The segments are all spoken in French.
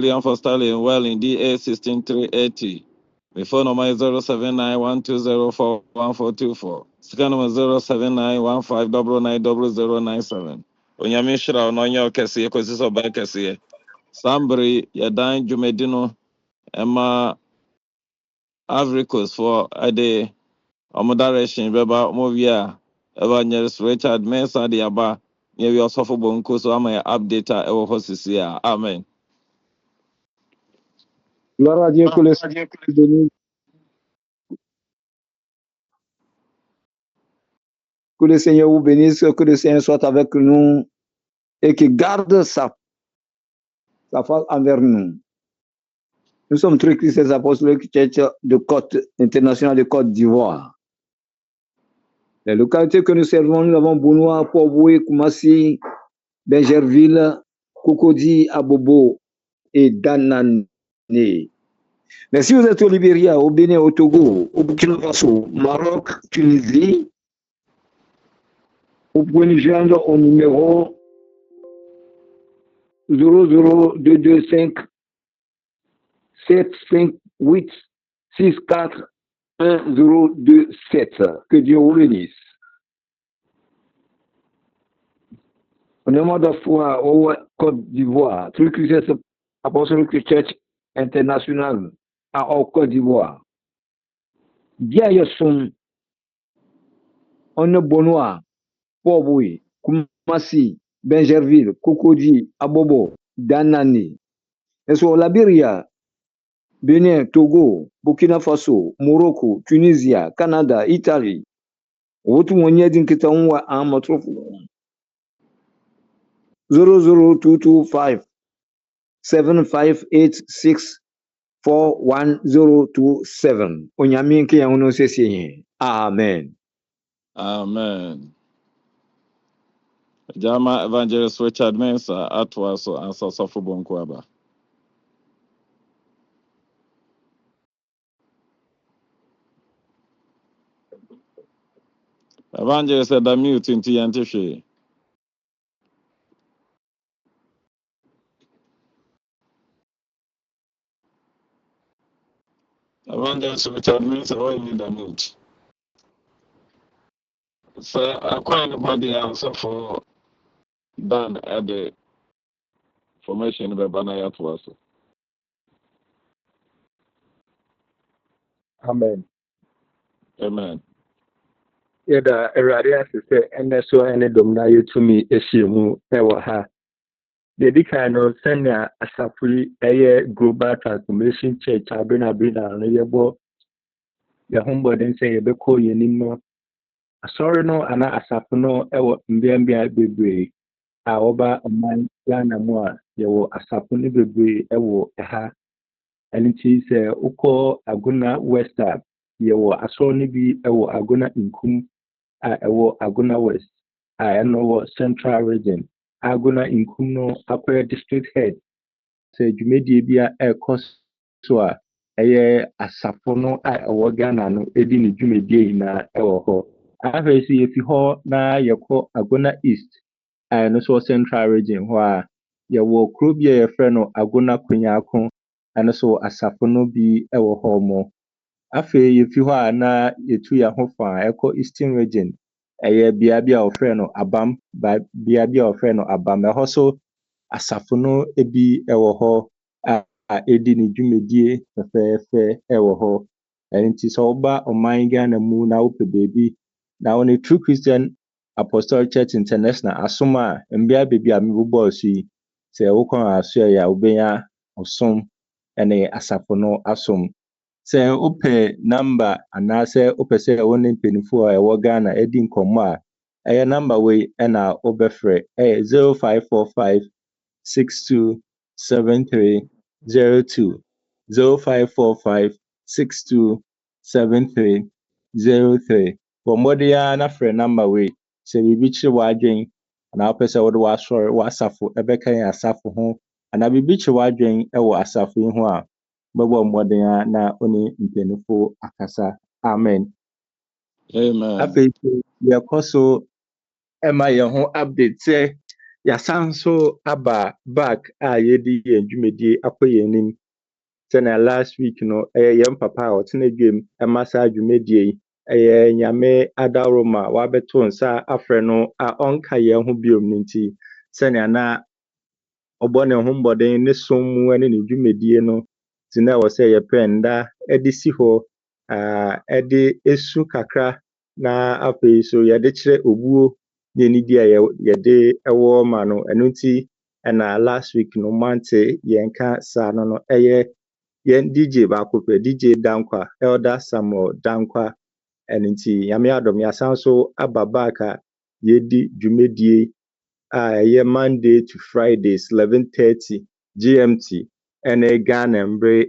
William for Stalin, well in DA 16380. My phone number is 07912041424. Second number 07915990097. Onyame shira ono onye okese ekosi so ba kese. Sambri yadan Jumedino Emma Africos for Ade Omodareshin Beba Movia Evangelist Richard Mensah Diaba. Near we also for Bonko, so I'm a updater ever horses here. Amen. Gloire à Dieu que le Seigneur bénisse. Que le Seigneur vous bénisse, que le Seigneur soit avec nous et qu'il garde sa face envers nous. Nous sommes très Christ et Apostoliques Church de Côte internationale de Côte d'Ivoire. Les localités que nous servons, nous avons Bounois, Port-Boué, Koumassi, Benjerville, Cocody, Abobo et Danane. Mais si vous êtes au Libéria, au Bénin, au Togo, au Burkina Faso, Maroc, Tunisie, vous pouvez nous joindre au numéro 00225 758 64 1027. Que Dieu vous bénisse. Au nom de la foi au Côte d'Ivoire, Truc Christ Apostolic Church International au Côte d'Ivoire. Bien Yasson, on est Bonois, Port-Boué, Koumassi, Benjerville, Cocody, Abobo, Danane. Et sur Liberia, Bénin, Togo, Burkina Faso, Morocco, Tunisia, Canada, Italie. Wotu mwenye dinkita unwa amatrofu 00225 7586 41027. Onyaminke ya uno sesiye. Amen. Amen. Jama Evangelist Richard Mensah atwa so ansa sofo bonko aba. Evangelist said that mute into yantishe. Evangelist Richard Mensah, why you need the mute? So I quite anybody answer for Dan at the formation of Banaya atwa so. Amen. Amen. Yada Eradi asese ene so ene domna yetumi ehyiemu ewo ha. Dedi kan no senya asafuri eye Global Transformation Church abena no yebo ya humboden say yebeko yenim no. Asori no ana asafu no ewo mbiambia bebre a oba oman Ghana mu a yewo asafu ni bebre ewo ha. Enichi se uko Aguna West Up yewo asori ni bi ewo Aguna Inkum ewo Aguna West eno Central Region Aguna Inkum no Akwa District Head se dwumedie bia so a eye asafo no ewo Ghana no edi ne dwumedie na ewo ho afesi yefi ho na yekọ Aguna East no so Central Region ho a yewo krobia yefre no Aguna Kunyako eno so asafo no bi ewo ho mo afe yefi ho a na yetu ya ho fa ekọ Eastern Region eye bia ofre no Abam bia ofre no Abam ho so asafo no ebi ewo ho a edi ne dwumedie fefefe ewo ho enti so oba oman Ghana mu na ope baby na on a True Christian Apostolic Church International asoma mbia baby a mebobọ so yi se wokon aso ya obenya osom ene asafo no asom se ope number ana se ope se woni mpenifo a ewo Ghana edi nkomo a eye number we na obefre 0545 627302 0545 627303 Bomodia na frɛ number we sɛ bibi kyerɛ wadwen ana wopɛ sɛ wode wasɔre wasafo ɛbɛkan asafo ho ana bibi kyerɛ wadwen ɛwɔ asafo yi ho a bɛbɔ mmɔden na one mpanifo akasa. Amen. Amen. Afei yɛkɔ so ɛma yɛn ho update sɛ Yasan so aba back a yɛdi yɛn dwumadie akɔ yɛn anim sɛnea last week no ɛyɛ yɛn papa a ɔtena dwam ɛma saa dwumadie yi ɛyɛ Nyame adaroma a wabɛto nsa afrɛ no a ɔnka yɛn ho biom no nti sɛnea na ɔbɔ ne ho mmɔden ne som mu ne ne dwumadie no nti na ɛwɔ sɛ yɛpɛ nda ɛde si hɔ ɛde esu kakra na afei so yɛde kyerɛ obuo ne anidi a yɛde ɛwɔ ma no ɛno nti ɛna last week no mante yɛnka saa no ɛyɛ yɛn DJ baako pɛ DJ Dankwa Elder Samuel Dankwa ɛno nti Nyame adom yɛasan so aba back a yɛdi dwumadie a ɛyɛ Monday to Fridays 11:30 GMT ɛne Ghana mbre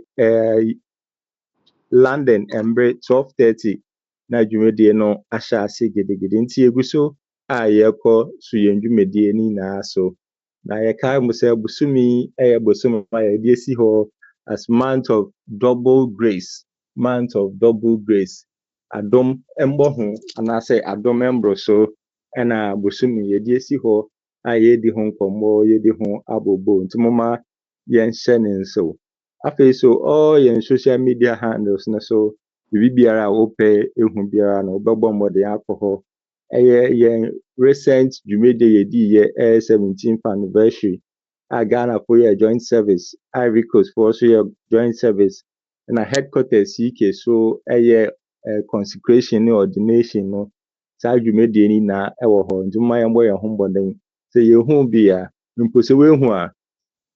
London mbre 12:30 na dwumadie no ahyɛ ase gidigidi nti egu so a yɛkɔ so yɛn dwumadie no nyinaa so na yɛkae mu sɛ busumi ɛyɛ busumi a yɛde asi hɔ as month of double grace adom mbɔ ho anaasɛ adom mboro so ɛna busumi yɛde asi hɔ a yɛdi ho nkɔmmɔ yɛdi ho abobo nti moma yɛnhyɛ ne nso afei so all yɛn social media handles no so biara a wopɛ ehu biara no wobɛbɔ mmɔden akɔ hɔ ɛyɛ yɛn recent dwumadie yɛdi yɛ 17th anniversary a Ghana for yɛ joint service Ivory Coast for so yɛ joint service na headquarters UK so ɛyɛ consecration ne ordination no saa dwumadie ni na ɛwɔ hɔ nti mma yɛmbɔ yɛn ho mmɔden sɛ yɛhu bi a mpo sɛ wehu a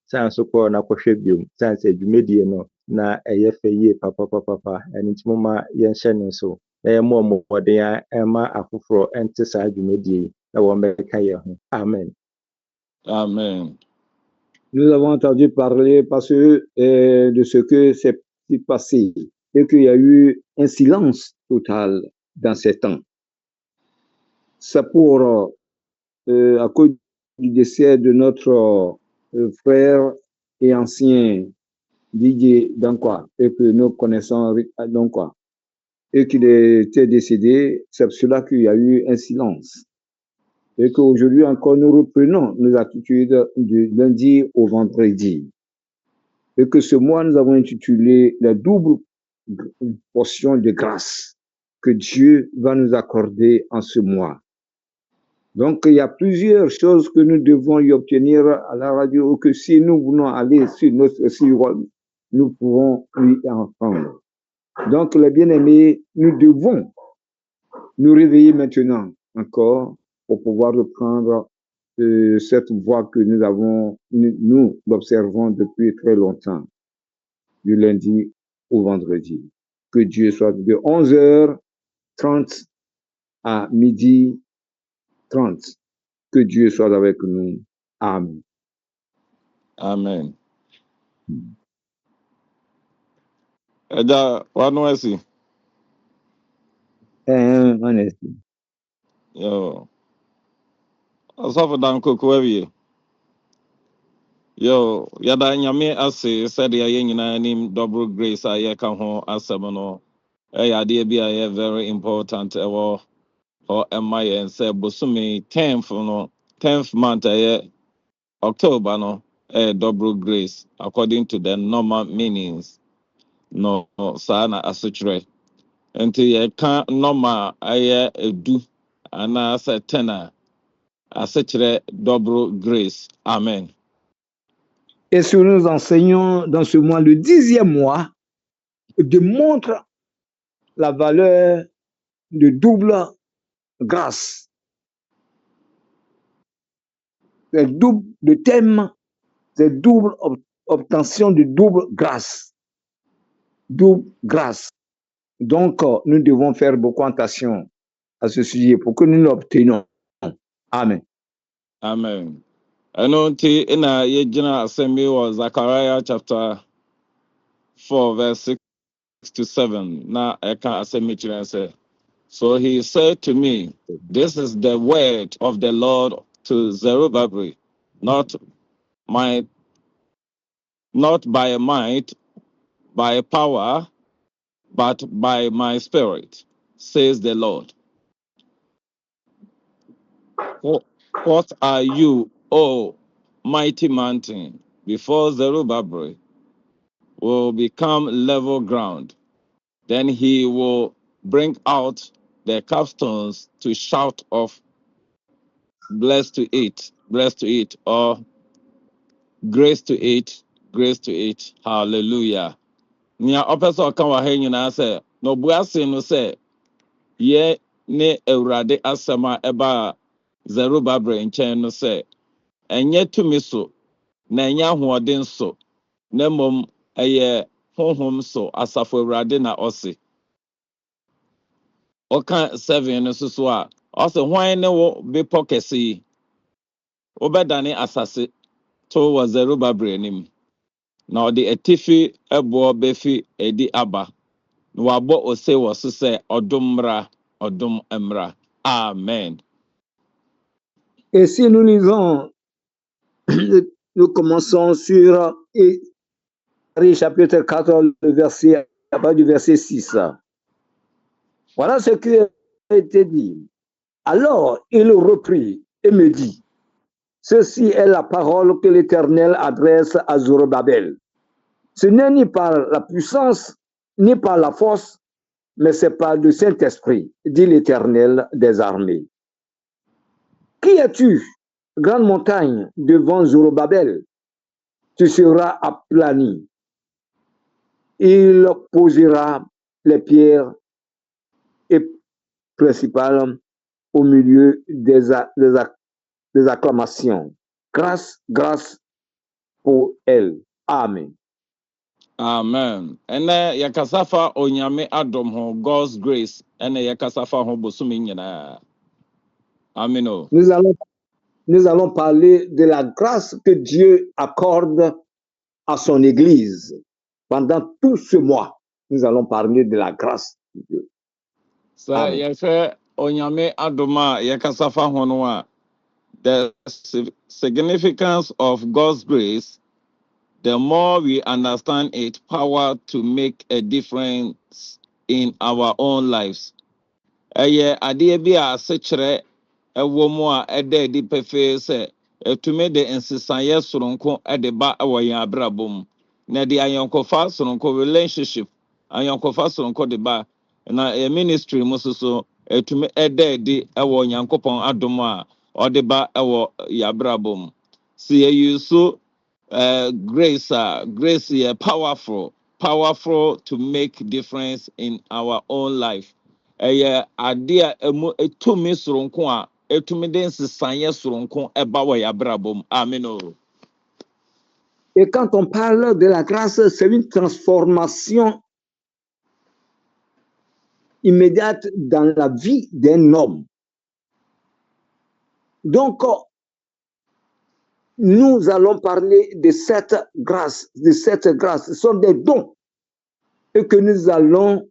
san so kɔ na kɔhwɛ biom san sɛ dwumadie no na ɛyɛ fɛ yie papapapa ɛno nti moma yɛnhyɛ ne nso na yɛmmɔ mmɔden a ɛma afoforɔ ɛnte saa dwumadie yi na wɔn bɛka yɛn ho amen. Amen. Nous avons entendu parler de ce que s'est passé et qu'il y a eu un silence total dans ces temps. C'est pour, à cause du décès de notre frère et ancien Didier Dankwa, et que nous connaissons Dankwa, et qu'il était décédé, c'est pour cela qu'il y a eu un silence. Et qu'aujourd'hui encore, nous reprenons nos attitudes du lundi au vendredi. Et que ce mois, nous avons intitulé la double portion de grâce que Dieu va nous accorder en ce mois. Donc, il y a plusieurs choses que nous devons y obtenir à la radio, que si nous voulons aller sur notre site, nous pouvons y entendre. Donc, les bien-aimés, nous devons nous réveiller maintenant encore pour pouvoir reprendre cette voie que nous l'observons depuis très longtemps, du lundi au vendredi. Que Dieu soit de 11h30 à 12h30. Que Dieu soit avec nous. Amen. Amen. Eda, wanu esi? Honestly. Yo. Asafo danko kwawie. Yo, yada nyame ase sɛdeɛ yɛn nyinaa nim double grace a yɛka ho asɛm no ɛyɛ adeɛ bi a ɛyɛ very important ɛwɔ hɔ ɛma yɛn sɛ bosome 10th month ɛyɛ October no ɛyɛ double grace according to the normal meanings no saa na asekyerɛ nti yɛka normal ɛyɛ edu anaasɛ 10 a asekyerɛ double grace. Amen. Et ce que nous enseignons dans ce mois, le 10e mois, démontre la valeur de double grâce. Le thème, c'est double obtention de double grâce. Double grâce. Donc, nous devons faire beaucoup attention à ce sujet pour que nous l'obtenions. Amen. Amen. ɛno nti na yɛgyina asɛm bi wɔ Zechariah chapter 4 verse 6 to 7 na ɛka asɛm yi kyerɛ sɛ, so he said to me, this is the word of the Lord to Zerubbabel, not by might, by power, but by my spirit, says the Lord. What are you O mighty mountain, before Zerubbabel will become level ground. Then he will bring out the capstones to shout of blessed to eat, or grace to eat, grace to eat. Hallelujah. Nia opesa oka wa ha nyina se no buase no se ye ne Awurade asema eba Zerubbabel nkyɛn no se enye tumi so na enye ahoɔden so na mmom ɛyɛ honhom so asafo Awurade na ɔse. Ɔka 7 no so a ɔse hwan ne wo bepɔ kɛse yi wobɛdane asase to wɔ Zerubbabel anim na ɔde atifi ɛboɔ befi edi aba na wabɔ ose wɔ so sɛ ɔdom mmra ɔdom mmra. Amen. Et si nous lisons, nous commençons sur chapitre 14, le verset, à partir du verset 6. Voilà ce qui a été dit. Alors il reprit et me dit, ceci est la parole que l'Éternel adresse à Zorobabel. Ce n'est ni par la puissance, ni par la force, mais c'est par le Saint-Esprit, dit l'Éternel des armées. Qui es-tu, grande montagne, devant Zorobabel? Tu seras aplani. Il posera les pierres principales au milieu des acclamations. Grâce, grâce pour elle. Amen. Amen. Ene yakasafa onyame adom ho God's grace. Ene yakasafa ho bosumi nyina. Amen. Oh. Nous allons parler de la grâce que Dieu accorde à son Église. Pendant tout ce mois, nous allons parler de la grâce de Dieu. So yefe onyame adoma yakasafa ho no a the significance of God's grace, the more we understand its power to make a difference in our own lives. Eye adeɛ bi a sekyerɛ ɛwɔ mu a ɛda adi pɛfɛɛ sɛ ɛtumi de nsesaeɛ soronko ɛde ba ɛwɔ yɛn abrabɔ mu na de ayɔnkofa soronko relationship ayɔnkofa soronko de ba na ministry mu so ɛtumi ɛda adi ɛwɔ Nyankopɔn adom a ɔde ba ɛwɔ yɛn abrabɔ mu si yɛyi so grace yɛ powerful to make difference in our own life. Ɛyɛ ade a emu etumi soronko a etumi de nsesaeɛ soronko ɛba wɔ yɛn abrabɔ mu. Amen. Et quand on parle de la grâce, c'est une transformation immédiate dans la vie d'un homme. Donc, nous allons parler de cette grâce. Ce sont des dons et que nous allons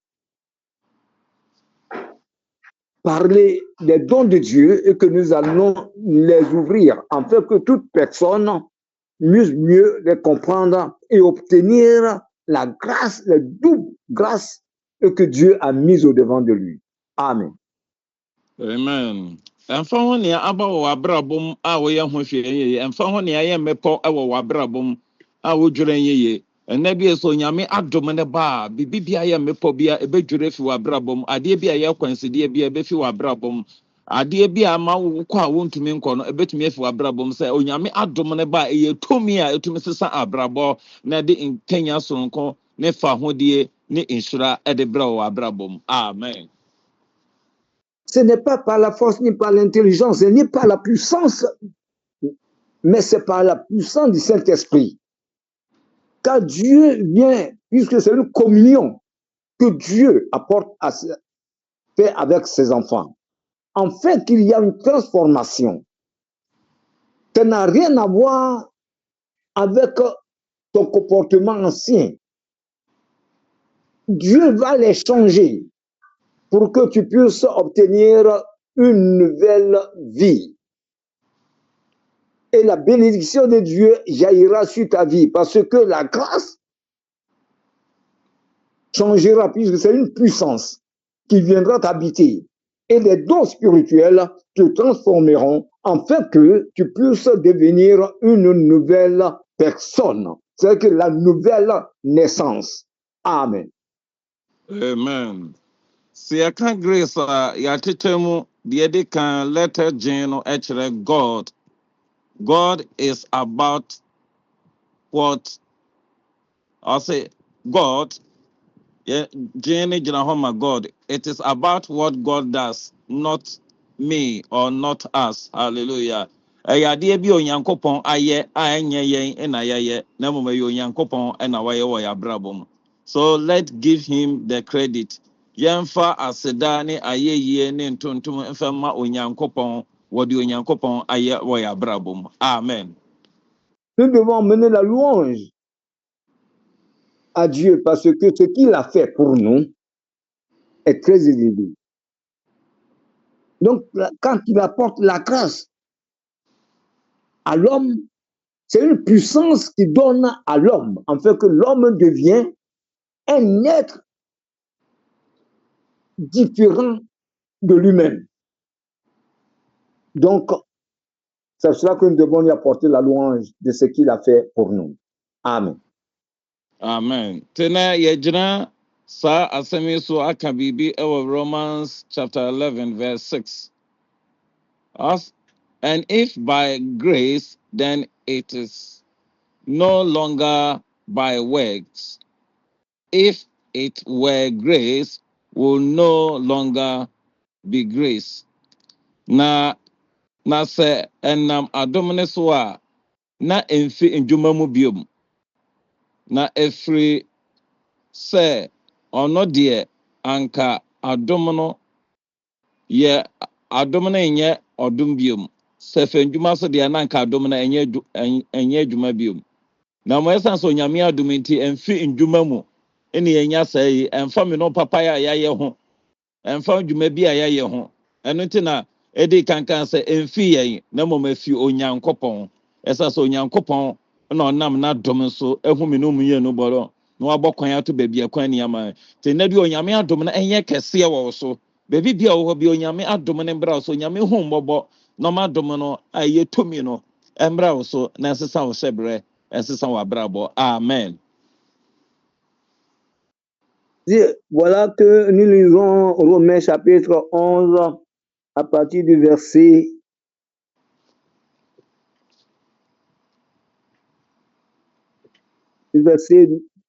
parler des dons de Dieu et que nous allons les ouvrir afin que toute personne puisse mieux les comprendre et obtenir la grâce, la double grâce que Dieu a mise au devant de lui. Amen. Amen. Ɛmfa ho nea aba wɔ w'abrabɔ mu a wɔyɛ ho hwee yie. Ɛmfa ho nea yɛ mmepɔ wɔ w'abrabɔ mu a wodwere yie. Ɛnna bi so nyame adom ne ba a bibi bia yɛ mmepɔ bia ebedwere fi w'abrabɔ mu. Adeɛ bi a yɛ kwansideɛ bia ebefi w'abrabɔ mu. Adeɛ bi a ma wo kɔ a wontumi nkɔ no ebetumi afi w'abrabɔ mu sɛ onyame adom ne ba a ɛyɛ tumi a etumi sesa abrabɔ na de nkenya soronko ne fa hodie ne nhyira de brɛ wɔ w'abrabɔ mu. Amen. Ce n'est pas par la force ni par l'intelligence, ni par la puissance, mais c'est par la puissance du Saint-Esprit. Car Dieu vient, puisque c'est une communion que Dieu apporte fait avec ses enfants. En fait, il y a une transformation. Ça n'a rien à voir avec ton comportement ancien. Dieu va les changer pour que tu puisses obtenir une nouvelle vie. Et la bénédiction de Dieu jaillira sur ta vie parce que la grâce changera puisque c'est une puissance qui viendra t'habiter. Et les dons spirituels te transformeront afin que tu puisses devenir une nouvelle personne. C'est que la nouvelle naissance. Amen. Amen. See, I can't grace ya titemu the edit can letter Jane actually God. God is about what I say God. Yeah, Jane Janahoma God. It is about what God does, not me or not us. Hallelujah. Ɛyɛ bi onyankopɔn ayɛ a ɛnyɛ yɛn ɛna yɛyɛ na mmom ɛyɛ onyankopɔn ɛna wayɛ wɔ yɛn abrabɔ mu. So let's give him the credit. Yɛmfa aseda ne ayɛyie ne ntontom mfa ma onyankopɔn wɔde onyankopɔn ayɛ wɔ yɛn abrabɔ mu. Amen. Nous devons mener la louange à Dieu parce que ce qu'il a fait pour nous est très élevé. Donc, quand il apporte la grâce à l'homme, c'est une puissance qu'il donne à l'homme, en fait que l'homme devient un être différent de lui-même. Donc, c'est cela que nous devons lui apporter la louange de ce qu'il a fait pour nous. Amen. Amen. Tena yejina sa asemi so aka bibi ewo Romans chapter 11 verse 6. Us, and if by grace, then it is no longer by works. If it were grace, will no longer be grace. Na se enam adomne so a na emfi ndwuma mu biom. Na efri se ono de anka adom no ye adom no enye odom biom. Se fe ndwuma so de na anka adom no enye adwuma biom. Na mo esan so nyame adom nti emfi ndwuma mu ene yenya sai emfa me no papa ya yaye ho emfa ndwuma bi a yaye ho eno nti na edi kankan se emfi yen na mo mafi onyankopon esa so onyankopon na onam na dom so ehu me no mu ye no boro na wabokwan ato baabi akwan ni ama te na di onyame adom na enye kese wo so baabi bia wo bi onyame adom ne mbra so onyame hu mbobo no ma dom no aye tomi no embra wo so na sesa wo sebre esesa wo abrabo. Amen. Voilà que nous lisons Romains chapitre 11 à partir du verset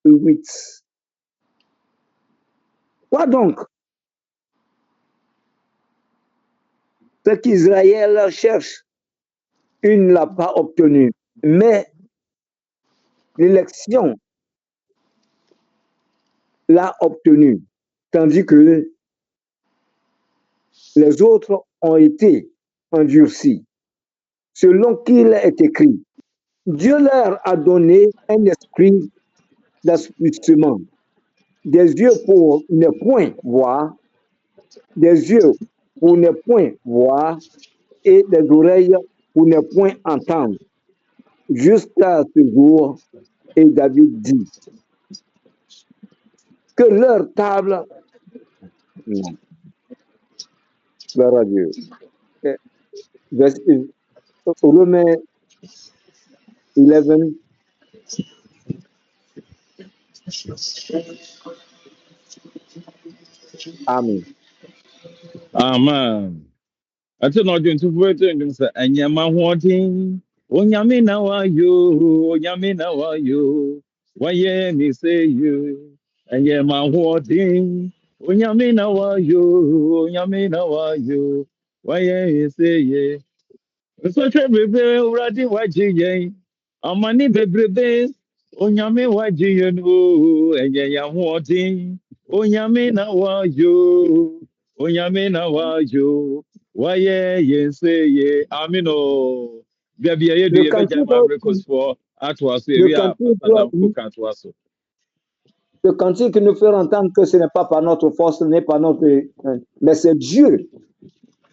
8. Quoi donc? Ce qu'Israël cherche, il ne l'a pas obtenu. Mais l'élection l'a obtenu, tandis que les autres ont été endurcis. Selon qu'il est écrit, Dieu leur a donné un esprit d'assouplissement, des yeux pour ne point voir, des yeux pour ne point voir, et des oreilles pour ne point entendre, jusqu'à ce jour. Et David dit que leur table, gloire à Dieu, Romains 11, Amen. Amen. Ati na ọdún tó fún ètò ìdùnnú sẹ ẹnyẹ máa hún ọdín onyàmí náà wá yó onyàmí náà wá yó wáyé mi sẹ yó ẹnyẹ máa hún ọdín onyàmí náà wá yó onyàmí náà wá yó wáyé mi sẹ yé. Nsọtwe bebree wúradì wájú yẹn amani bebrebe onyàmí wájú yẹn o ẹnyẹ yà hún ọdín onyàmí náà wá yó onyàmí náà wá yó. Why ye amino baby ye do Le ye beja cantique, ma breakfast for atwaso le we are cantique, madam cook atwaso. le cantique nous fait entendre que ce n'est pas par notre force, ce n'est pas notre... Mais c'est Dieu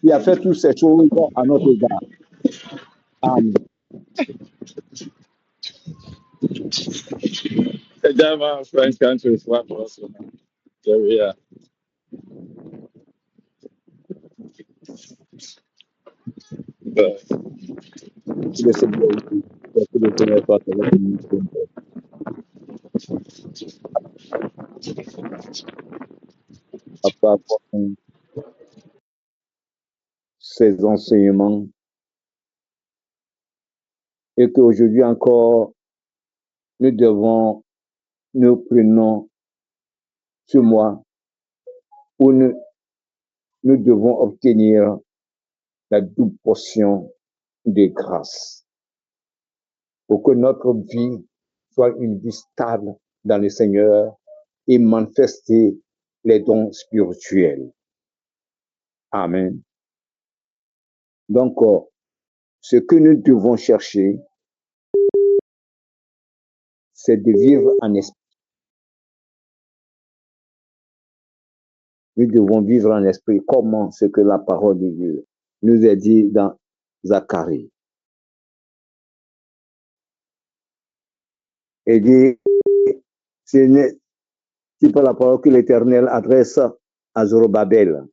qui a fait toutes ces choses à notre égard. Amen. The German French country is what also. There we are. Que le Seigneur soit avec nous. Après avoir ces enseignements, et qu'aujourd'hui encore, nous prenons ce mois où nous devons obtenir la double portion de grâce pour que notre vie soit une vie stable dans le Seigneur et manifester les dons spirituels. Amen. Donc, ce que nous devons chercher, c'est de vivre en esprit. Nous devons vivre en esprit comment ce que la parole de Dieu nous a dit dans Zacharie. Et dit, c'est pas la parole que l'Éternel adresse à Zorobabel.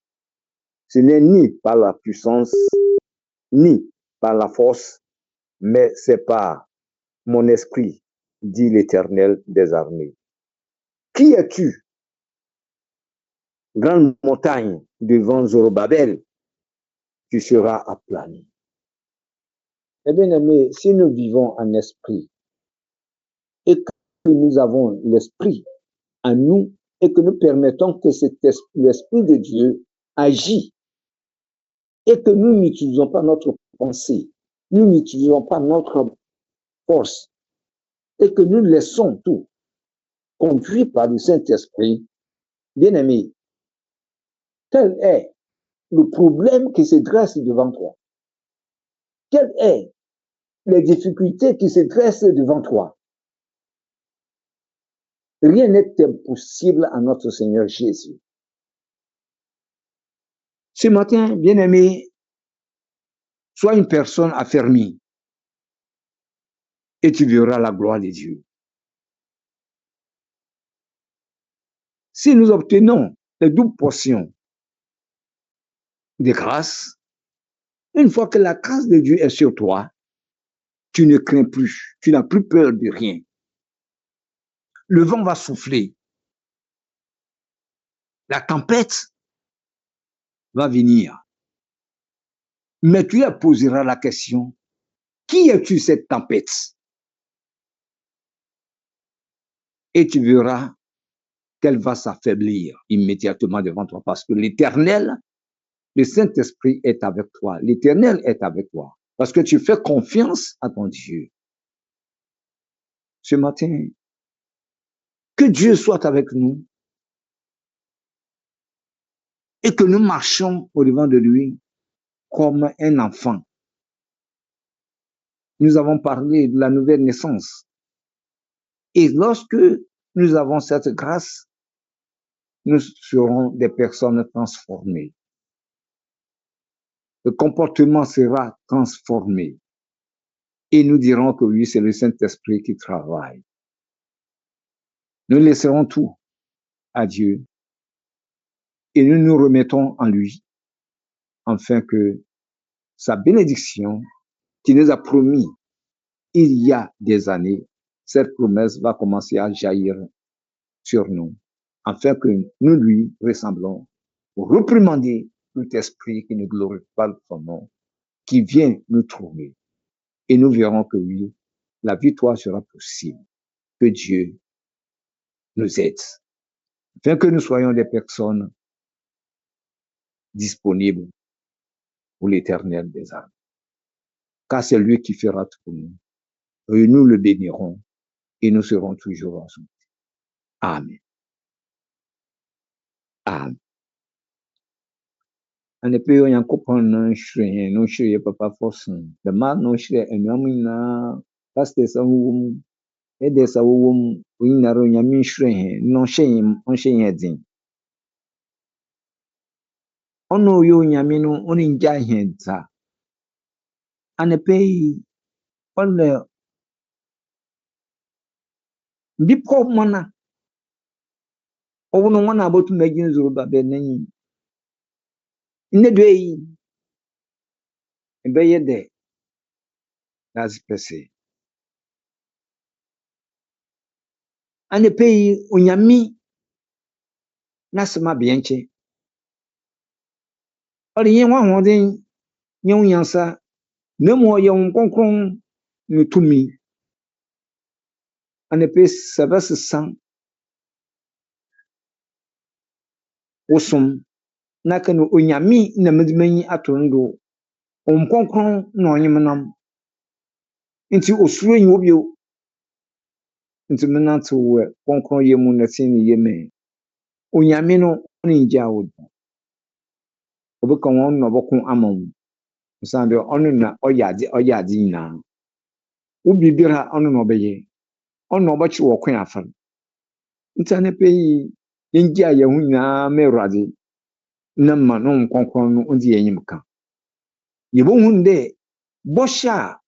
Ce n'est ni par la puissance, ni par la force, mais c'est par mon esprit, dit l'Éternel des armées. Qui es-tu, grande montagne devant Zorobabel? Tu seras aplani. Eh bien aimé, si nous vivons en esprit et que nous avons l'esprit en nous et que nous permettons que l'esprit de Dieu agit et que nous n'utilisons pas notre pensée, nous n'utilisons pas notre force et que nous laissons tout conduit par le Saint-Esprit, bien aimé, quel est le problème qui se dresse devant toi? Quelles sont les difficultés qui se dressent devant toi? Rien n'est impossible à notre Seigneur Jésus. Ce matin, bien aimé, sois une personne affermie et tu verras la gloire de Dieu. Si nous obtenons les doubles portions de grâce, une fois que la grâce de Dieu est sur toi, tu ne crains plus, tu n'as plus peur de rien. Le vent va souffler, la tempête va venir. Mais tu te poseras la question, qui es-tu cette tempête? Et tu verras qu'elle va s'affaiblir immédiatement devant toi parce que l'Éternel, le Saint-Esprit est avec toi. L'Éternel est avec toi parce que tu fais confiance à ton Dieu. Ce matin, que Dieu soit avec nous et que nous marchions au devant de lui comme un enfant. Nous avons parlé de la nouvelle naissance. Et lorsque nous avons cette grâce, nous serons des personnes transformées. Le comportement sera transformé. Et nous dirons que oui, c'est le Saint-Esprit qui travaille. Nous laisserons tout à Dieu et nous nous remettons en lui, afin que sa bénédiction qui nous a promis il y a des années, cette promesse va commencer à jaillir sur nous, afin que nous lui ressemblons, pour réprimander tout esprit qui ne glorifie pas son nom, qui vient nous trouver. Et nous verrons que oui, la victoire sera possible. Que Dieu nous aide, afin que nous soyons des personnes disponibles pour l'Éternel des armées. Car c'est lui qui fera tout pour nous. Et nous le bénirons et nous serons toujours ensemble. Amen. Amen. And the people yang kupon no shre papa forsen. The man no shre enyamina pastor sa wum e de sa wum winaro nyami shre no shen on shen yedin. Ono yo nyami no oni nja henza. And the pay all the bipo mana owono wana abotu megin Zorobabel nanyi. Nnedwe ɛbɛyɛ dɛ n'asepɛsɛ. Anɔpa yi Onyame n'asɛm aba yɛn nkyɛn. Ɔde yɛn ho ahoɔden, yɛn ho nyansa, na mmom ɔyɛ Honhom Kronkron ne tumi. Anɔpa yi sɛ ɛbɛsesa wo som na ka no Onyame na mede m'ani ato no do. Honhom Kronkron na ɔnye me nam. Nti osuro nyi wo bio. Nti menante wɔ Kronkronyɛ mu na sen ne yɛ me. Onyame no ɔne ngyaa wo da. Ɔbɛka wɔn na ɔbɛko ama wo. Osiane dɛ ɔno na ɔyɛ ade nyinaa. Wo biribiara ɔno na ɔbɛyɛ. Ɔno na ɔbɛkye wo ɔkwan afa. Nti anɔpa yi yɛngyaa yɛn ho nyinaa ma Awurade na ma no Honhom Kronkron no ɔndi yɛn anim ka. Yɛbɛhu dɛ bɔhyɛ a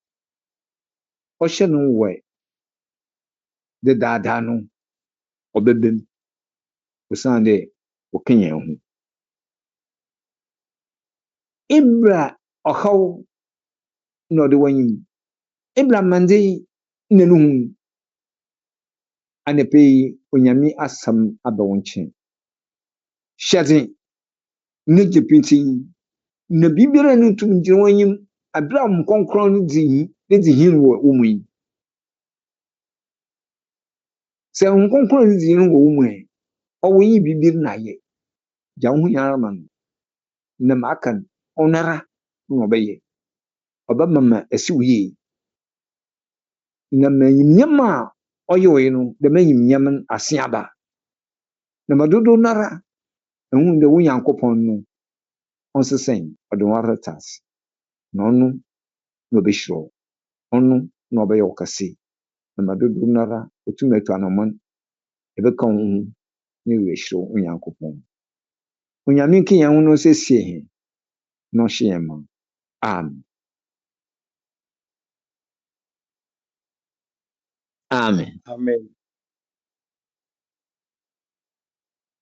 ɔhyɛ no wɔ dedaadaa no ɔbɛba mu. Osiane dɛ ɔka yɛn ho. Ebra ɔhaw na ɔde w'anyim. Ebra mmande na no hu. Anɔpa yi Onyame asɛm aba wo nkyɛn. Hyɛ den na gye pintinn. Na biribiara no ntumi ngyina w'anyim abere a Honhom Kronkron no di hene wɔ wo mu yi. Sɛ Honhom Kronkron no di hene wɔ wo mu ɛ, ɔwɔ yi biribiara na ayɛ. Gya wo ho nyara ma no. Na ma aka no, ɔno ara na ɔbɛyɛ. Ɔbɛma ma asi wo yie. Na ma anyimnyam a ɔyɛ wo yi no, dɛm anyimnyam no ase aba. Na ma dodow no ara ɛhu dɛ wo Nyankopɔn no ɔnsesɛn, ɔde wo ara ta ase. Na ɔno na ɔbɛhyira wo. Ɔno na ɔbɛyɛ wo kɛse. Na ma dodow no ara ɔtumi atu anammɔn ɛbɛka wo ho na ɛhyira wo Nyankopɔn. Onyame nka yɛn ho no nsiesie yɛn na ɔhyɛ yɛn ma. Amen. Amen. Amen.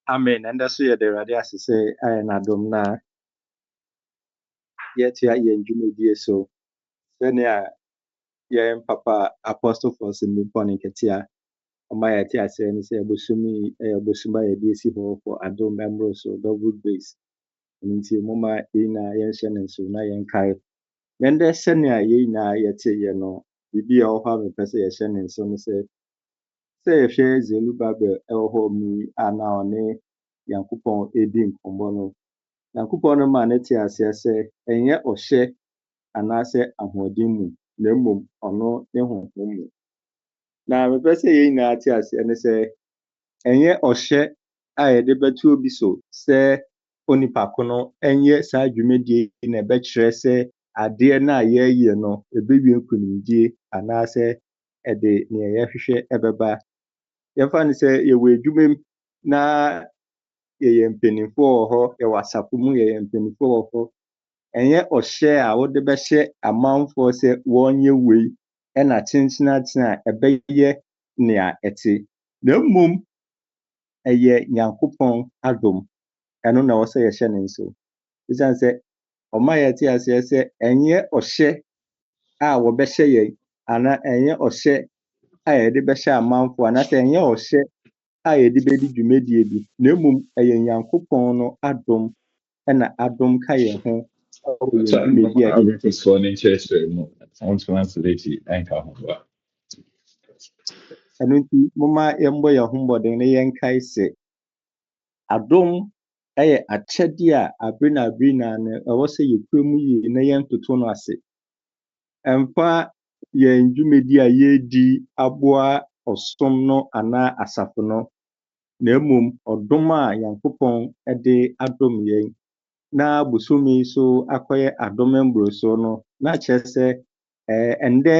Amen. And that's where the Radias say, I am Adom na. Yet, yɛn dwumadie so. Sɛnea yɛn papa Apostle for Simbipɔn Nketea ɔma yɛte aseɛ ne sɛ ɛbosom yi ɛyɛ bosom a yɛde esi hɔ for Adom mmoro so double grace. Nti moma yɛn nyinaa yɛnhyɛ ne nso na yɛnkae. Na ndɛ sɛnea yɛn nyinaa yɛte yɛ no, biribi a ɛwɔ hɔ a mepɛ sɛ yɛhyɛ ne nso no sɛ yɛhwɛ Zerubbabel ɛwɔ hɔ mu yi a na ɔne Nyankopɔn edi nkɔmmɔ no. Nyankopɔn no ma ne te aseɛ sɛ ɛnyɛ ɔhyɛ anaasɛ ahoɔden mu, na mmom ɔno ne honhom mu. Na mepɛ sɛ yɛn nyinaa te aseɛ ne sɛ ɛnyɛ ɔhyɛ a yɛde bɛto obi so sɛ onipa ko no ɛnyɛ saa dwumadie na ɛbɛkyerɛ sɛ adeɛ no a yɛreyɛ no ɛbɛwie nkonimdie anaasɛ ɛde nea yɛhwehwɛ ɛbɛba. Yɛmfa no sɛ yɛwɔ adwuma mu na yɛyɛ mpanimfoɔ wɔ hɔ, yɛwɔ asafo mu yɛyɛ mpanimfoɔ wɔ hɔ. Ɛnyɛ ɔhyɛ a wode bɛhyɛ amanfoɔ sɛ wɔnyɛ wei ɛna tentenatena a ɛbɛyɛ nea ɛte. Na mmom ɛyɛ Nyankopɔn adom. Ɛno na ɛwɔ sɛ yɛhyɛ ne nso. Esiane sɛ ɔma yɛte aseɛ sɛ ɛnyɛ ɔhyɛ a wɔbɛhyɛ yɛn anaa ɛnyɛ ɔhyɛ a yɛde bɛhyɛ amanfoɔ anaasɛ ɛnyɛ ɔhyɛ a yɛde bɛdi dwumadie bi. Na mmom ɛyɛ Nyankopɔn no adom ɛna adom ka yɛn ho. Ɛno nti moma yɛmbɔ yɛn ho mmɔden na yɛnkae sɛ adom ɛyɛ akyɛdeɛ a abere na no ɛwɔ sɛ yɛkura mu yie na yɛntoto no ase. Ɛmfa yɛn dwumadi a yɛredi aboa ɔsom no anaa asafo no, na mmom ɔdom a Nyankopɔn ɛde adom yɛn. Na bosomi so akɔyɛ adom mboroso no, na kyerɛ sɛ ɛndɛ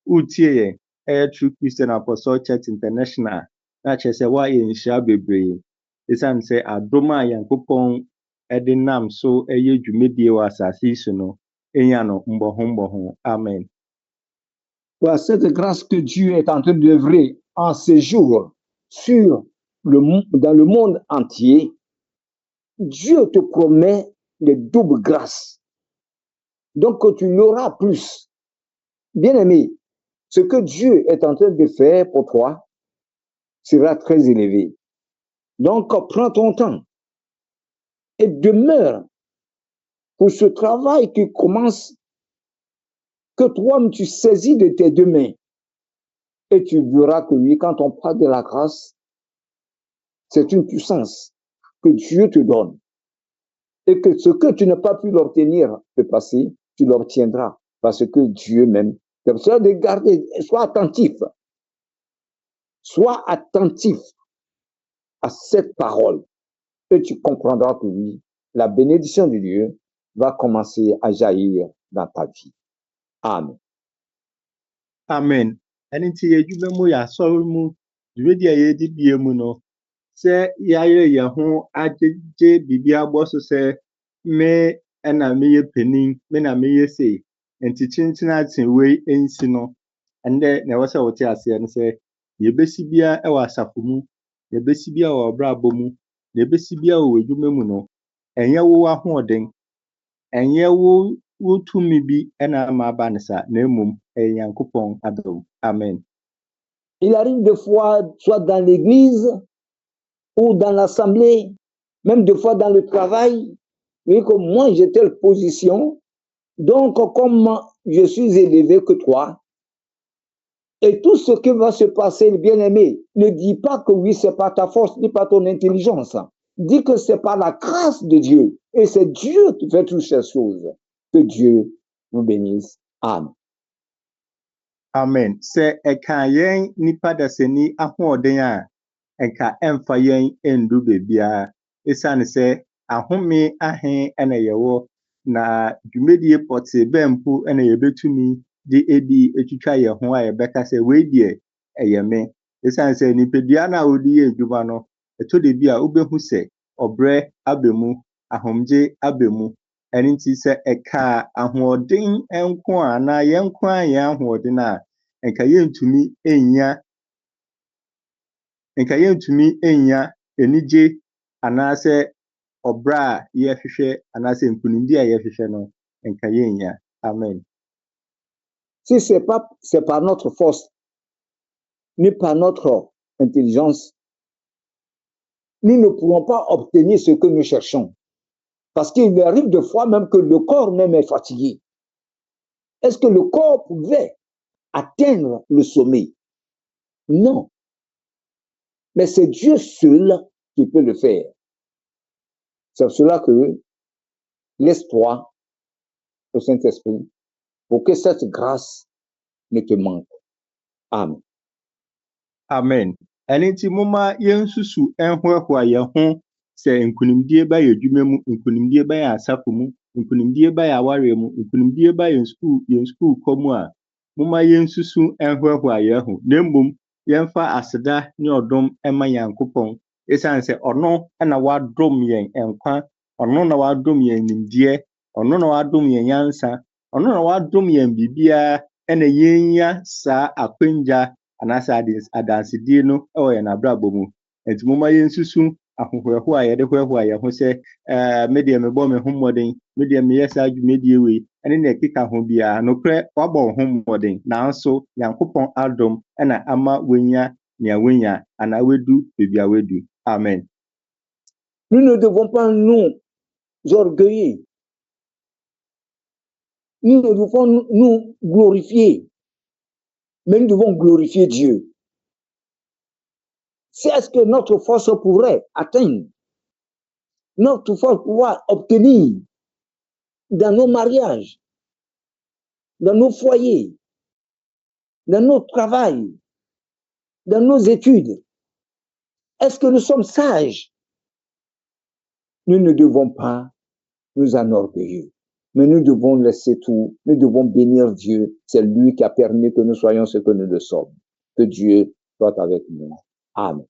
wotie yɛn ɛyɛ True Christian Apostolic Church International, na kyerɛ sɛ woayɛ nhyira bebree. Esiane sɛ adom a Nyankopɔn ɛde nam so ɛyɛ dwumadie wɔ asase yi so no, ɛnya no mbɔho. Amen. Voilà, cette grâce que Dieu est en train d'œuvrer en ces jours dans le monde entier, Dieu te promet de doubles grâces. Donc tu l'auras plus. Bien-aimé, ce que Dieu est en train de faire pour toi sera très élevé. Donc prends ton temps et demeure pour ce travail qui commence, que toi-même tu saisis de tes deux mains. Et tu verras que oui, quand on parle de la grâce, c'est une puissance que Dieu te donne. Et que ce que tu n'as pas pu l'obtenir le passé, tu l'obtiendras. Parce que Dieu même. C'est pour ça de garder, sois attentif. Sois attentif à cette parole. Et tu comprendras que oui, la bénédiction de Dieu va commencer à jaillir dans ta vie. Amen. Amen. And into you ya sorry mu. The day di bie mu no. Say ya ho ajeje bibia boso say me na me ye penin me na me ye say. Enti chinchina atin we ensi no. And then na wasa wote ase no say ye besi bia e wa asafo mu. Ye besi bia wa obrabo mu. Ye besi bia wa adwuma mu no. Enye wo ahoden. Enye wo tumi bi na ma ba ne sa na emom Yankopon adom. Amen. Il arrive des fois, soit dans l'église ou dans l'assemblée, même des fois dans le travail, mais comme moi j'ai telle position, donc comme je suis élevé que toi, et tout ce qui va se passer, bien-aimé, ne dis pas que oui, c'est pas ta force, ni pas ton intelligence. Dis que c'est par la grâce de Dieu. Et c'est Dieu qui fait toutes ces choses. Que Dieu vous bénisse. Amen. Amen. Sɛ ɛka yɛn nipa dasani ahoɔden a ɛka ɛmfa yɛn ndu beebiara. Esiane sɛ ahome ahen na yɛwɔ na dwumadie pɔtee bɛmpo na yɛbɛtumi de edi etwitwa yɛn ho a yɛbɛka sɛ wei deɛ ɛyɛ me. Esiane sɛ nipadua no a wɔde yɛ adwuma no, ɛtɔ da bi a wobɛhu sɛ ɔbrɛ aba mu, ahomgye aba mu. Ɛno nti sɛ ɛka ahoɔden nko a anaa yɛn nko a yɛn ahoɔden a nka yɛntumi enya enigye anaasɛ ɔbrɛ a yɛhwehwɛ anaasɛ nkunimdi a yɛhwehwɛ no nka yɛnya. Amen. Si c'est par notre force, ni par notre intelligence, nous ne pourrons pas obtenir ce que nous cherchons. Parce qu'il arrive des fois même que le corps même est fatigué. Est-ce que le corps pouvait atteindre le sommet? Non. Mais c'est Dieu seul qui peut le faire. C'est pour cela que laisse-toi au Saint-Esprit pour que cette grâce ne te manque. Amen. Amen. Ɛno nti moma yɛnsusu ɛnhoahoa yɛn ho sɛ nkunimdie ba yɛ adwuma mu, nkunimdie ba yɛ asafo mu, nkunimdie ba yɛ awareɛ mu, nkunimdie ba yɛn skul kɔ mu a moma yɛnsusu ɛnhoahoa yɛn ho. Na mmom yɛmfa aseda ne ɔdom ɛma Nyankopɔn. Esiane sɛ ɔno na wadom yɛn nkwa, ɔno na wadom yɛn nimdeɛ, ɔno na wadom yɛn nyansa, ɔno na wadom yɛn biribiara ɛna yɛnya saa akwangya anaasɛ adansedie no ɛwɔ yɛn abrabɔ mu. Enti moma yɛnsusu ahohoahoa a yɛde hoahoa yɛn ho sɛ me deɛ mebɔ me ho mmɔden, me deɛ meyɛ saa dwumadie wei ɛne nea ɛkeka ho biara. Nokorɛ wabɔ wo ho mmɔden, nanso Nyankopɔn adom ɛna ama wonya nea wonya anaa wedu baabi a wedu. Amen. Nous ne devons pas nous orgueillir. Nous ne devons nous glorifier. Mais nous devons glorifier Dieu. C'est ce que notre force pourrait atteindre. Notre force pourra obtenir dans nos mariages, dans nos foyers, dans nos travails, dans nos études. Est-ce que nous sommes sages? Nous ne devons pas nous enorgueillir, mais nous devons laisser tout, nous devons bénir Dieu. C'est lui qui a permis que nous soyons ce que nous le sommes. Que Dieu soit avec nous. Amen.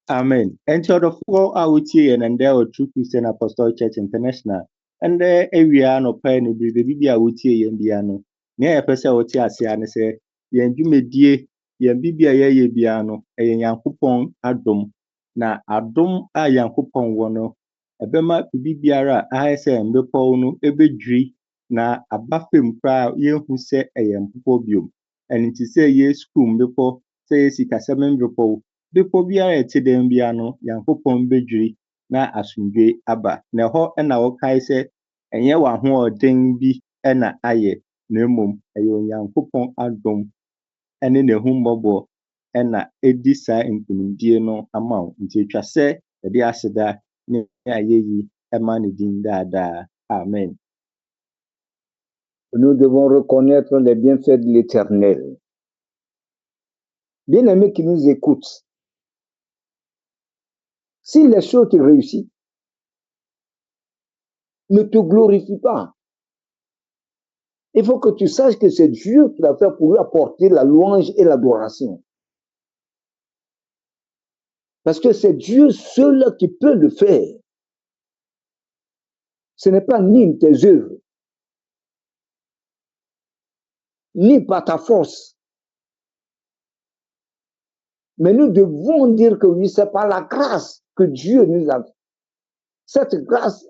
Amen. Enti ɔdɔfoɔ a wotie yɛn ɛndɛ wɔ True Christian Apostolic Church International. Ɛndɛ awia anɔpa ne biribi a wotie yɛn bia no. Nea yɛpɛ sɛ wote ase ane sɛ yɛn dwumadie, yɛn bibi a yɛyɛ bia no, ɛyɛ Nyankopɔn adom. Na adom a Nyankopɔn wɔ no, ɛbɛma biribiara a ayɛ sɛ mbepɔw no ɛbɛdwiri na aba fam koraa yɛhu sɛ ɛyɛ mpopɔ biom. Ɛno nti sɛ yɛ skum bepɔ, sɛ yɛ sikasɛm bepɔ, bepɔ biara a ɛte dɛm biara no, Nyankopɔn bɛdwiri na asomdwe aba. Na ɛhɔ na wɔkae sɛ ɛnyɛ w'ahoɔden bi na ayɛ, na mmom ɛyɛ Onyankopɔn adom ne n'ahummɔbɔ na ɛdi saa nkonimdie no ama wo. Nti ɛtwa sɛ yɛde aseda ne ayɛyi ma ne din daadaa. Amen. Nous devons reconnaître les bienfaits de l'Éternel. Bien-aimés qui nous écoutent, si les choses te réussissent, ne te glorifie pas. Il faut que tu saches que c'est Dieu qui l'a fait pour lui apporter la louange et l'adoration. Parce que c'est Dieu seul qui peut le faire. Ce n'est pas ni tes œuvres, ni par ta force. Mais nous devons dire que oui, c'est par la grâce que Dieu nous a. Cette grâce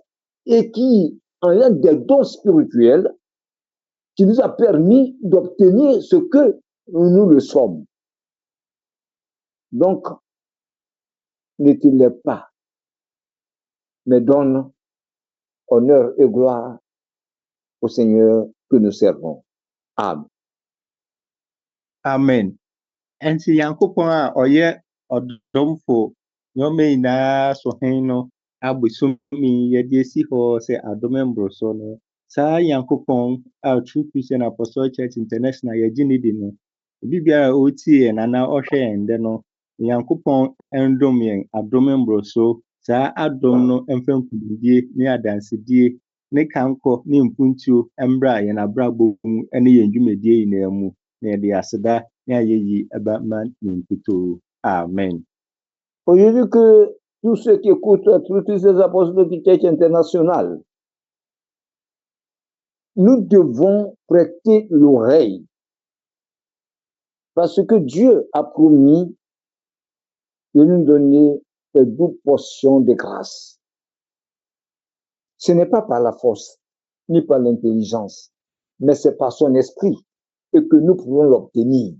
est qui en un des dons spirituels qui nous a permis d'obtenir ce que nous le sommes. Donc, ne te lève pas, mais donne honneur et gloire au Seigneur que nous servons. Amen. Amen. Nti Nyankopɔn a ɔyɛ ɔdomfo nneɛma nyinaa so hen no abosom yɛde esi hɔ sɛ adom mboroso no, saa Nyankopɔn a True Christian Apostolic Church International yɛgye ne di no, obi biara a ɔretie yɛn anaa ɔhwɛ yɛn dɛ no, Nyankopɔn ndom yɛn adom mboroso, saa adom no mfa nkonimdie ne adansedie ne kankɔ ne mpuntuo mbra yɛn abrabɔ mu ne yɛn dwumadie nyinaa mu, na yɛde aseda Amen. Aujourd'hui que tous ceux qui écoutent tous ces apostles de Church International, nous devons prêter l'oreille parce que Dieu a promis de nous donner des doubles portions de grâce. Ce n'est pas par la force ni par l'intelligence, mais c'est par son esprit et que nous pouvons l'obtenir.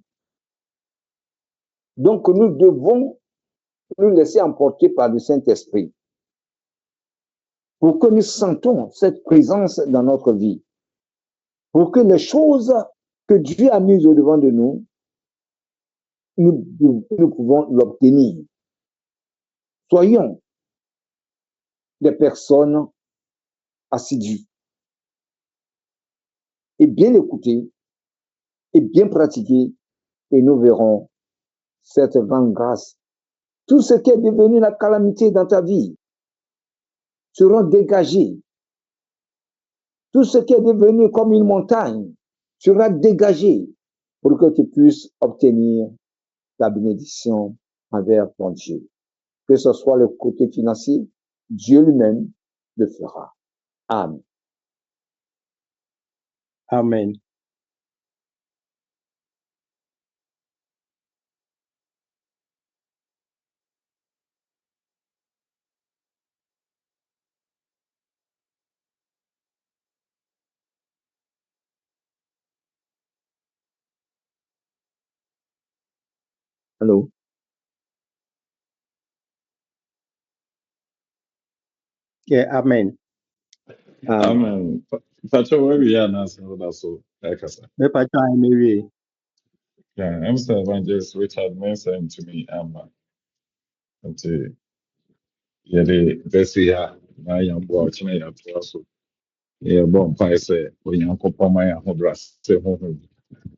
Donc nous devons nous laisser emporter par le Saint-Esprit pour que nous sentons cette présence dans notre vie, pour que les choses que Dieu a mises au-devant de nous, nous pouvons l'obtenir. Soyons des personnes assidues et bien écoutées et bien pratiquées, et nous verrons cette grande grâce. Tout ce qui est devenu la calamité dans ta vie sera dégagé. Tout ce qui est devenu comme une montagne sera dégagé pour que tu puisses obtenir la bénédiction envers ton Dieu. Que ce soit le côté financier, Dieu lui-même le fera. Amen. Amen. Allô? Yeah, amen. Amen. Pacho, where we are now, so that's so. Me pa try me we. Yeah, I'm saying Evangelist Richard mentioned to me, until the best year, my young boy, China, also. Yeah, bon, I say, when you come for my home, say home,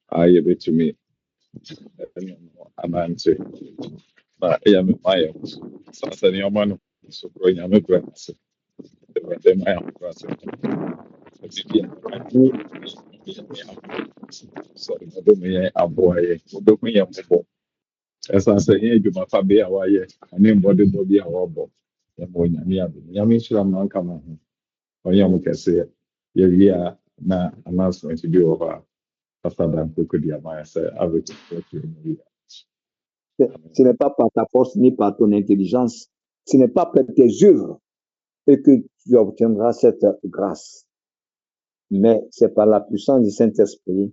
I bit to me. And I'm saying, but I am my own. So I said, your man, so growing, I'm a grass. Then my own grass. So I don't mean a boy, don't mean a boy. As I say, you must have be a wire, and then body a wobble. And when you mean, sure, I'm not coming. Or you can say, yeah, na announcement to do over after that, we could have my say, everything. Ce n'est pas par ta force ni par ton intelligence, ce n'est pas par tes œuvres et que tu obtiendras cette grâce. mais c'est par la puissance du Saint-Esprit.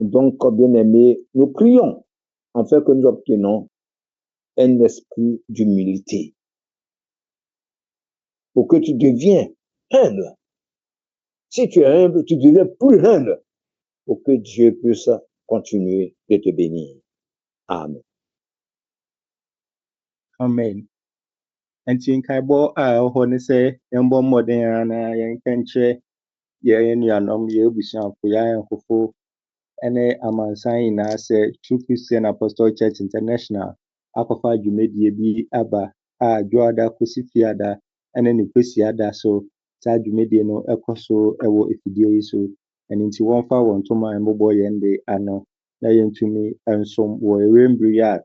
Donc, bien-aimés, nous prions afin que nous obtenions un esprit d'humilité pour que tu deviens humble. Si tu es humble, tu deviens plus humble pour que Dieu puisse continuer de te bénir. Amen. Amen. Nti nkaebɔ a ɛwɔ hɔ ne sɛ yɛmbɔ mmɔden ara na yɛnka nkyerɛ yɛn nuanom, yɛn abusuafo, yɛn ahemfo ne amansan nyinaa sɛ True Christian Apostolic Church International akɔfa dwumadie bi aba a dwoada kɔsi fiada ne ne kwasiada so saa dwumadie no ɛkɔ so wɔ afidie yi so. Ɛno nti wɔmfa wɔn ntoma a ɛmbobɔ yɛn de ano na yɛntumi nsom wɔ ewurembere yi a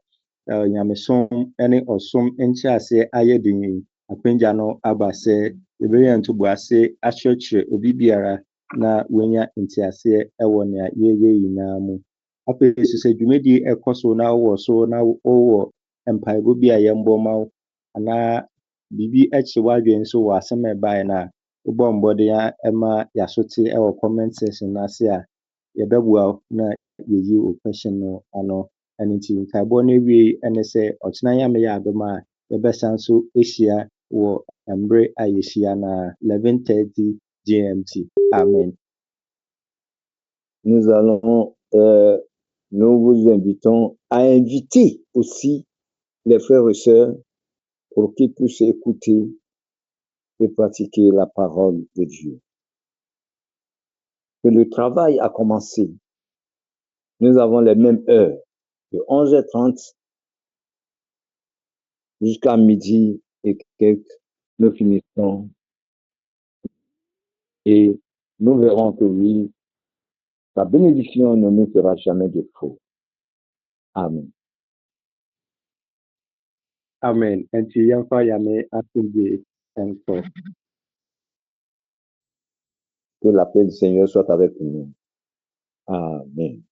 nyamesom ne ɔsom nkyerɛaseɛ ayɛ den yi. Apagya no aba sɛ yɛbɛyɛ ntoboase akyerɛkyerɛ obi biara na wɔanya nteaseɛ wɔ nea yɛyɛ nyinaa mu. Afei nso sɛ dwumadie ɛkɔ so na wowɔ so na wowɔ mpaebɔ bi a yɛmbɔ ma wo anaa biribi akyi w'adwene nso wɔ asɛm a ɛbaeɛ no a wobɔ mmɔden ma yɛasote wɔ comment section no ase a yɛbɛboa wo na yɛyi wo question no ano. Ɛno nti nkaebɔ no awie ne sɛ ɔkyena Nyame yɛ adom a yɛbɛsan so ahyia wɔ mmerɛ a yɛhyia na 11:30 GMT. Amen. Nous vous invitons à inviter aussi les frères et sœurs pour qu'ils puissent écouter et pratiquer la parole de Dieu. Que le travail a commencé. Nous avons les mêmes heures, de 11h30 jusqu'à midi et quelques, nous finissons. Et nous verrons que oui, la bénédiction ne nous fera jamais de faux. Amen. Amen. Nti yɛmfa Nyame asomdwoe nkɔ. Que la paix du Seigneur soit avec nous. Amen.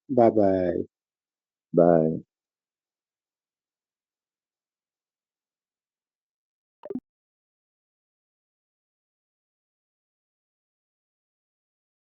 Bye bye. Bye.